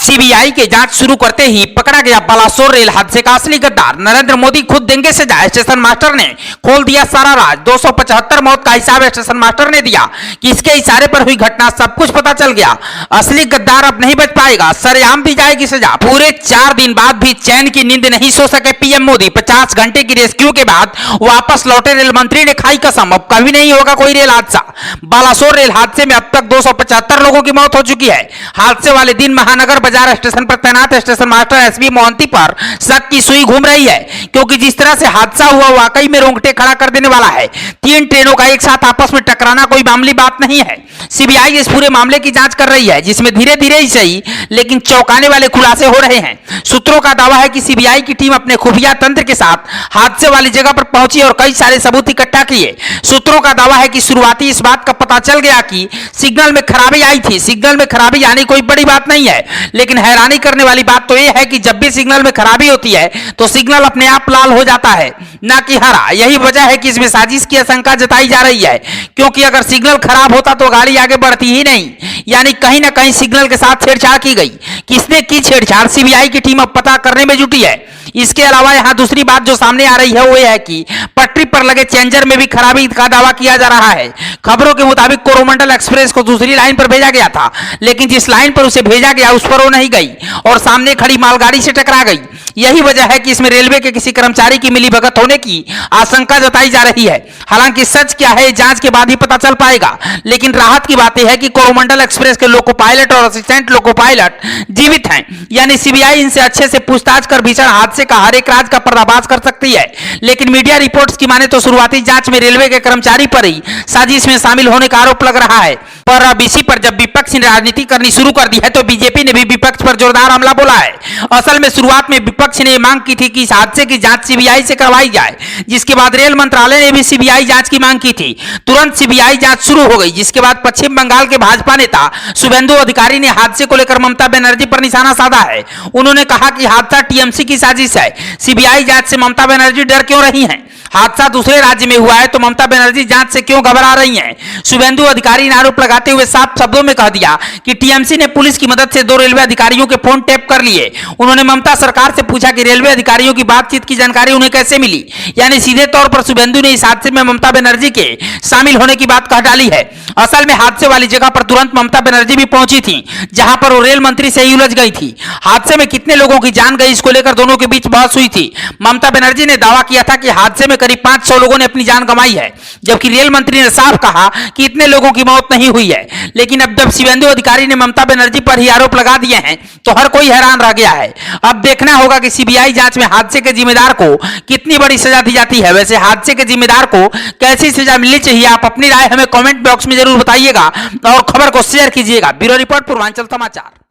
CBI की जांच शुरू करते ही पकड़ा गया बालासोर रेल हादसे का असली गद्दार। नरेंद्र मोदी खुद देंगे सजा। स्टेशन मास्टर ने खोल दिया सारा राज। 275 मौत का हिसाब स्टेशन मास्टर ने दिया कि इसके इशारे पर हुई घटना, सब कुछ पता चल गया। असली गद्दार अब नहीं बच पाएगा, सरेआम दी जाएगी सजा। पूरे 4 दिन बाद भी चैन की नींद नहीं सो सके पीएम मोदी। 50 घंटे की रेस्क्यू के बाद वापस लौटे रेल मंत्री ने खाई कसम, अब कभी नहीं होगा कोई रेल हादसा। बालासोर रेल हादसे में अब तक 275 लोगों की मौत हो चुकी है। हादसे वाले दिन महानगर बाजार स्टेशन पर तैनात स्टेशन मास्टर एसबी मोहंती पर शक की सुई घूम रही है, क्योंकि जिस तरह से हादसा हुआ वाकई में रोंगटे खड़ा कर देने वाला है। 3 ट्रेनों का एक साथ आपस में टकराना कोई मामूली बात नहीं है। सीबीआई इस पूरे मामले की जांच कर रही है, जिसमें धीरे धीरे ही सही लेकिन चौंकाने वाले खुलासे हो रहे हैं। सूत्रों का दावा है कि सीबीआई की टीम अपने खुफिया तंत्र के साथ हादसे वाली जगह पर पहुंची और कई सारे सबूत इकट्ठा किए। सूत्रों का दावा है कि शुरुआती इस बात का पता चल गया कि सिग्नल में खराबी आई थी। सिग्नल में खराबी आनी कोई बड़ी बात नहीं है, लेकिन हैरानी करने वाली बात तो यह है कि जब भी सिग्नल में खराबी होती है तो सिग्नल अपने आप लाल हो जाता है, ना कि हरा। यही वजह है कि इसमें साजिश की आशंका जताई जा रही है, क्योंकि अगर सिग्नल खराब होता तो गाड़ी आगे बढ़ती ही नहीं। यानी कहीं ना कहीं सिग्नल के साथ छेड़छाड़ की गई। किसने की छेड़छाड़, सीबीआई की टीम अब पता करने में जुटी है। इसके अलावा यहां दूसरी बात जो सामने आ रही है वो यह है कि पटरी पर लगे चेंजर में भी खराबी का दावा किया जा रहा है। खबरों के मुताबिक कोरोमंडल एक्सप्रेस को दूसरी लाइन पर भेजा गया था, लेकिन जिस लाइन पर उसे भेजा गया उस पर वो नहीं गई और सामने खड़ी मालगाड़ी से टकरा गई। यही वजह है कि इसमें रेलवे के किसी कर्मचारी की मिलीभगत होने की आशंका जताई जा रही है। हालांकि सच क्या है जांच के बाद ही पता चल पाएगा, लेकिन राहत की बात यह है कि कोरोमंडल एक्सप्रेस के लोको पायलट और असिस्टेंट लोको पायलट जीवित हैं। यानी सीबीआई इनसे अच्छे से पूछताछ कर भीषण हादसे का हर एक राज का पर्दाफाश कर सकती है। लेकिन मीडिया रिपोर्ट्स की माने तो शुरुआती जांच में रेलवे के कर्मचारी पर ही साजिश में शामिल होने का आरोप लग रहा है। पर अब इसी पर जब विपक्ष ने राजनीति करनी शुरू कर दी है तो बीजेपी ने भी विपक्ष पर जोरदार हमला बोला है। असल में शुरुआत में विपक्ष ने मांग की थी कि इस हादसे की जांच सीबीआई से करवाई जाए, जिसके बाद रेल मंत्रालय ने भी सीबीआई जांच की मांग की थी। तुरंत सीबीआई जांच शुरू हो गई, जिसके बाद पश्चिम बंगाल के भाजपा नेता शुभेंदु अधिकारी ने हादसे को लेकर ममता बनर्जी पर निशाना साधा है। उन्होंने कहा कि हादसा टीएमसी की साजिश है। सीबीआई जांच से ममता बनर्जी डर क्यों रही हैं? हादसा दूसरे राज्य में हुआ है तो ममता बनर्जी जांच से क्यों घबरा रही हैं? शुभेंदु अधिकारी ने आरोप लगाते हुए साफ शब्दों में कह दिया कि टीएमसी ने पुलिस की मदद से 2 रेलवे अधिकारियों के फोन टैप कर लिए। उन्होंने ममता सरकार से पूछा कि रेलवे अधिकारियों की बातचीत की जानकारी उन्हें कैसे मिली। यानी सीधे तौर पर शुभेंदु ने इस हादसे में ममता बनर्जी के शामिल होने की बात कह डाली है। असल में हादसे वाली जगह पर तुरंत ममता बनर्जी भी पहुंची थी, जहां पर वो रेल मंत्री से ही उलझ गई थी। हादसे में कितने लोगों की जान गई, इसको लेकर दोनों के बीच बहस हुई थी। ममता बनर्जी ने दावा किया था कि हादसे में करीब 500 लोगों ने अपनी जान गंवाई है, जबकि रेल मंत्री ने साफ कहा कि इतने लोगों की मौत नहीं हुई है। लेकिन अब जब शुभेंदु अधिकारी ने ममता बनर्जी पर ही आरोप लगा दिए हैं तो हर कोई हैरान रह गया है। अब देखना होगा कि सीबीआई जांच में हादसे के जिम्मेदार को कितनी बड़ी सजा दी जाती है। वैसे हादसे के जिम्मेदार को कैसी सजा मिलनी चाहिए, आप अपनी राय हमें कमेंट बॉक्स में जरूर बताइएगा और खबर को शेयर कीजिएगा। ब्यूरो रिपोर्ट पूर्वांचल समाचार।